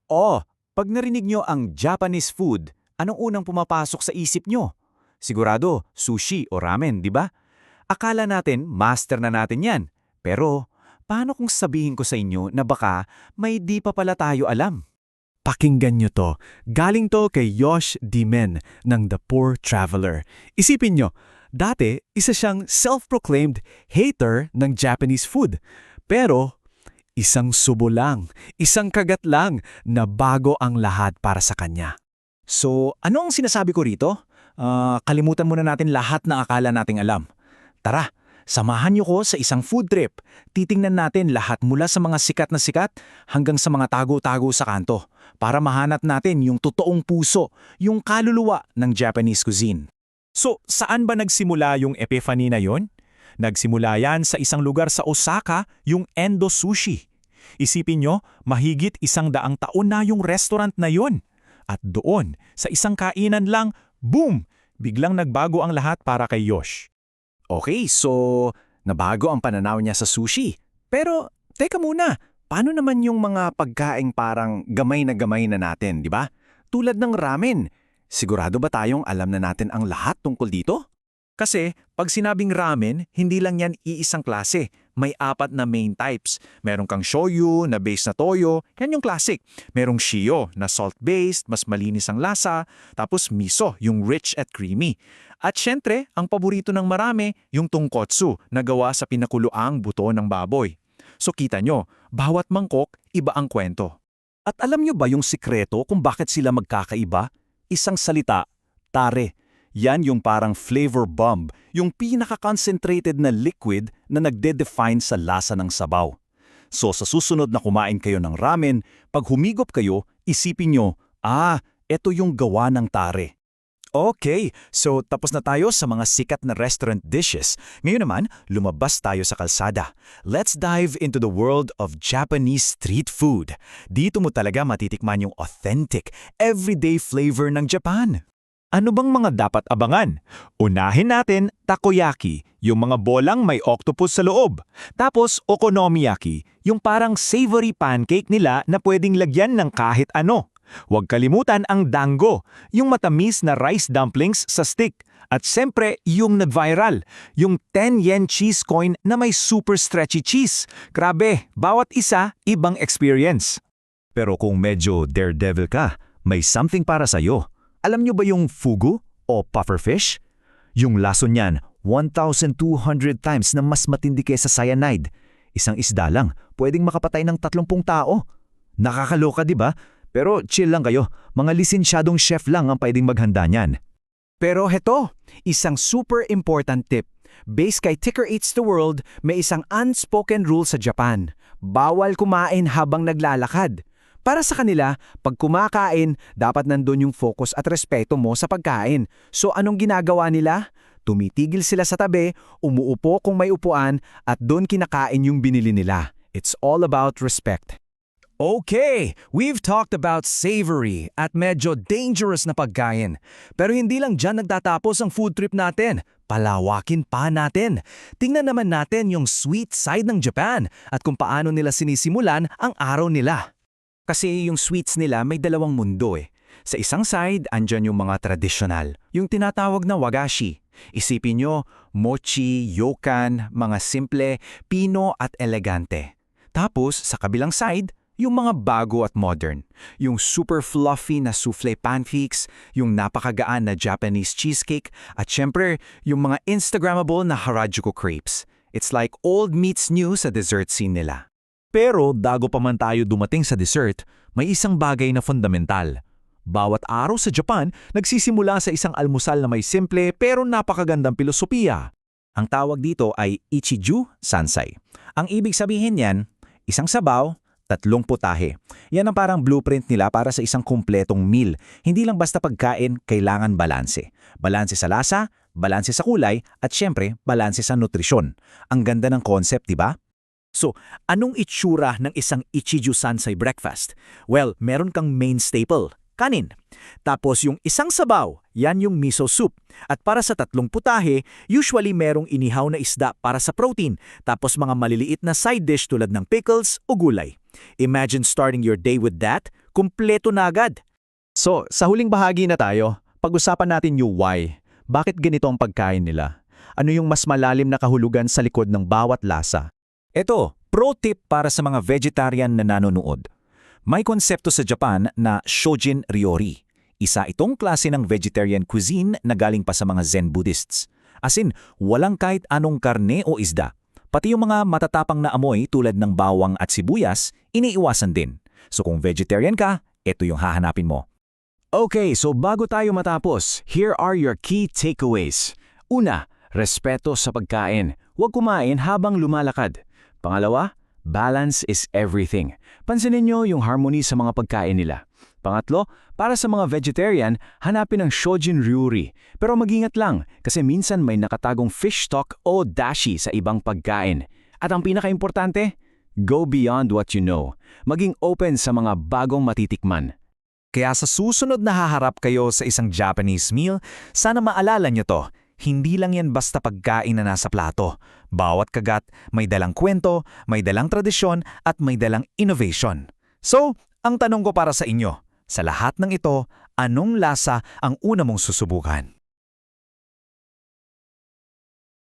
Oh, pag narinig nyo ang Japanese food, anong unang pumapasok sa isip nyo? Sigurado, sushi o ramen, di ba? Akala natin master na natin yan. Pero, paano kung sabihin ko sa inyo na baka may di pa pala tayo alam? Pakinggan nyo to. Galing to kay Yosh Dimen ng The Poor Traveler. Isipin nyo, dati isa siyang self-proclaimed hater ng Japanese food. Pero isang subo lang, isang kagat lang na bago ang lahat para sa kanya. So, ano ang sinasabi ko rito? Kalimutan muna natin lahat na akala nating alam. Tara, samahan niyo ko sa isang food trip. Titingnan natin lahat mula sa mga sikat na sikat hanggang sa mga tago-tago sa kanto para mahanap natin yung totoong puso, yung kaluluwa ng Japanese cuisine. So, saan ba nagsimula yung epiphany na yon? Nagsimula yan sa isang lugar sa Osaka, yung Endo Sushi. Isipin nyo, mahigit 100 taon na yung restaurant na yon. At doon, sa isang kainan lang, boom! Biglang nagbago ang lahat para kay Yosh. Okay, so nabago ang pananaw niya sa sushi. Pero, teka muna, paano naman yung mga pagkaing parang gamay na natin, di ba? Tulad ng ramen. Sigurado ba tayong alam na natin ang lahat tungkol dito? Kasi, pag sinabing ramen, hindi lang yan iisang klase. May 4 na main types. Meron kang shoyu na base na toyo, yan yung classic. Merong shio na salt-based, mas malinis ang lasa. Tapos miso, yung rich at creamy. At syempre, ang paborito ng marami, yung tungkotsu na gawa sa pinakuluang buto ng baboy. So kita nyo, bawat mangkok, iba ang kwento. At alam nyo ba yung sikreto kung bakit sila magkakaiba? Isang salita, tare. Yan yung parang flavor bomb, yung pinaka-concentrated na liquid na nagde-define sa lasa ng sabaw. So sa susunod na kumain kayo ng ramen, pag humigop kayo, isipin nyo, eto yung gawa ng tare. Okay, so tapos na tayo sa mga sikat na restaurant dishes. Ngayon naman, lumabas tayo sa kalsada. Let's dive into the world of Japanese street food. Dito mo talaga matitikman yung authentic, everyday flavor ng Japan. Ano bang mga dapat abangan? Unahin natin takoyaki, yung mga bolang may octopus sa loob. Tapos okonomiyaki, yung parang savory pancake nila na pwedeng lagyan ng kahit ano. Huwag kalimutan ang dango, yung matamis na rice dumplings sa stick. At siyempre, yung nag-viral, yung 10 yen cheese coin na may super stretchy cheese. Grabe, bawat isa, ibang experience. Pero kung medyo daredevil ka, may something para sa'yo. Alam nyo ba yung fugu o pufferfish? Yung lason niyan, 1,200 times na mas matindi kaysa cyanide. Isang isda lang, pwedeng makapatay ng 30 tao. Nakakaloka, di ba? Pero chill lang kayo, mga lisensyadong chef lang ang pwedeng maghanda niyan. Pero heto, isang super important tip. Based kay Ticker Eats the World, may isang unspoken rule sa Japan. Bawal kumain habang naglalakad. Para sa kanila, pag kumakain, dapat nandun yung focus at respeto mo sa pagkain. So anong ginagawa nila? Tumitigil sila sa tabi, umuupo kung may upuan, at doon kinakain yung binili nila. It's all about respect. Okay, we've talked about savory at medyo dangerous na pagkain. Pero hindi lang dyan nagtatapos ang food trip natin. Palawakin pa natin. Tingnan naman natin yung sweet side ng Japan at kung paano nila sinisimulan ang araw nila. Kasi yung sweets nila may dalawang mundo eh. Sa isang side, andyan yung mga tradisyonal, yung tinatawag na wagashi. Isipin nyo, mochi, yokan, mga simple, pino at elegante. Tapos, sa kabilang side, yung mga bago at modern. Yung super fluffy na souffle pancakes, yung napakagaan na Japanese cheesecake, at syempre, yung mga Instagrammable na Harajuku crepes. It's like old meets new sa dessert scene nila. Pero bago pa man tayo dumating sa dessert, may isang bagay na fundamental. Bawat araw sa Japan, nagsisimula sa isang almusal na may simple pero napakagandang pilosopiya. Ang tawag dito ay Ichiju Sansai. Ang ibig sabihin niyan, isang sabaw, 3 putahe. Yan ang parang blueprint nila para sa isang kumpletong meal. Hindi lang basta pagkain, kailangan balanse. Balanse sa lasa, balanse sa kulay, at syempre, balanse sa nutrisyon. Ang ganda ng concept, di ba? So, anong itsura ng isang Ichiju Sansai breakfast? Well, meron kang main staple, kanin. Tapos yung isang sabaw, yan yung miso soup. At para sa 3 putahe, usually merong inihaw na isda para sa protein. Tapos mga maliliit na side dish tulad ng pickles o gulay. Imagine starting your day with that, kumpleto na agad. So, sa huling bahagi na tayo, pag-usapan natin yung why. Bakit ganito ang pagkain nila? Ano yung mas malalim na kahulugan sa likod ng bawat lasa? Ito, pro tip para sa mga vegetarian na nanonood. May konsepto sa Japan na Shojin Ryori. Isa itong klase ng vegetarian cuisine na galing pa sa mga Zen Buddhists. As in, walang kahit anong karne o isda. Pati yung mga matatapang na amoy tulad ng bawang at sibuyas, iniiwasan din. So kung vegetarian ka, ito yung hahanapin mo. Okay, so bago tayo matapos, here are your key takeaways. Una, respeto sa pagkain. Huwag kumain habang lumalakad. Pangalawa, balance is everything. Pansinin nyo yung harmony sa mga pagkain nila. Pangatlo, para sa mga vegetarian, hanapin ang Shojin Ryuri. Pero mag-ingat lang kasi minsan may nakatagong fish stock o dashi sa ibang pagkain. At ang pinaka-importante, go beyond what you know. Maging open sa mga bagong matitikman. Kaya sa susunod na haharap kayo sa isang Japanese meal, sana maalala nyo to. Hindi lang yan basta pagkain na nasa plato. Bawat kagat may dalang kwento, may dalang tradisyon at may dalang innovation. So, ang tanong ko para sa inyo, sa lahat ng ito, anong lasa ang una mong susubukan?